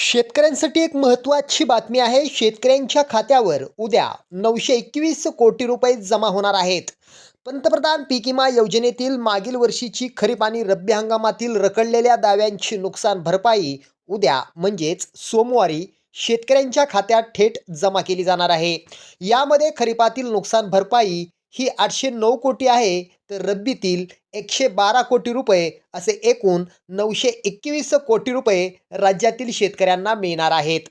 शेतकऱ्यांसाठी एक महत्त्वाची बातमी आहे. शेतकऱ्यांच्या खात्यावर उद्या 921 कोटी रुपये जमा होणार आहेत. पंतप्रधान पीक विमा योजनेतील मागील वर्षीची खरीप आणि रब्बी हंगामातील रखडलेल्या दाव्यांची नुकसान भरपाई उद्या म्हणजेच सोमवारी शेतकऱ्यांच्या खात्यात थेट जमा केली जाणार आहे. यामध्ये खरीपातील नुकसान भरपाई ही 809 कोटी आहे, तर रब्बीतील 112 कोटी रुपये असे एकूण 921 कोटी रुपये राज्यातील शेतकऱ्यांना मिळणार आहेत.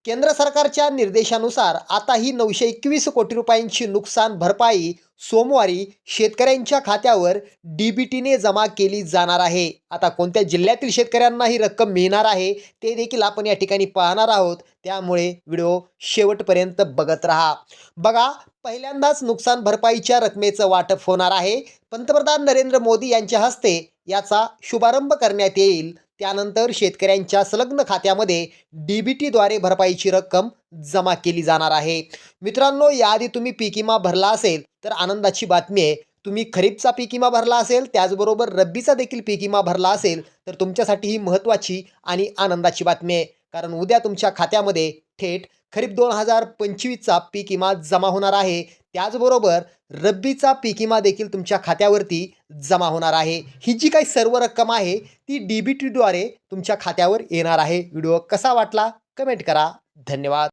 केंद्र सरकारच्या निर्देशानुसार आता ही 921 कोटी रुपयांची नुकसान भरपाई सोमवारी शेतकऱ्यांच्या खात्यावर DBTने जमा केली जाणार आहे. आता कोणत्या जिल्ह्यातील शेतकऱ्यांना ही रक्कम मिळणार आहे ते देखील आपण या ठिकाणी पाहणार आहोत, त्यामुळे व्हिडिओ शेवटपर्यंत बघत राहा. बघा, पहिल्यांदाच नुकसान भरपाईच्या रकमेचं वाटप होणार आहे. पंतप्रधान नरेंद्र मोदी यांच्या हस्ते याचा शुभारंभ करण्यात येईल. त्यानंतर शेतकऱ्यांच्या संलग्न खात्यामध्ये DBTद्वारे भरपाईची रक्कम जमा केली जाणार आहे. मित्रांनो, याआधी तुम्ही पीक विमा भरला असेल तर आनंदाची बातमी आहे. तुम्ही खरीपचा पीक विमा भरला असेल, त्याचबरोबर रब्बीचा देखील पीक विमा भरला असेल तर तुमच्यासाठी ही महत्त्वाची आणि आनंदाची बातमी आहे. कारण उद्या तुमच्या खात्यामध्ये थेट खरीप 2025चा पीक विमा जमा होणार आहे. त्याचबरोबर रब्बीचा पीक विमा देखील तुमच्या खात्यावरती जमा होणार आहे. ही जी काही सर्व रक्कम आहे ती DBTद्वारे तुमच्या खात्यावर येणार आहे. व्हिडिओ कसा वाटला कमेंट करा. धन्यवाद.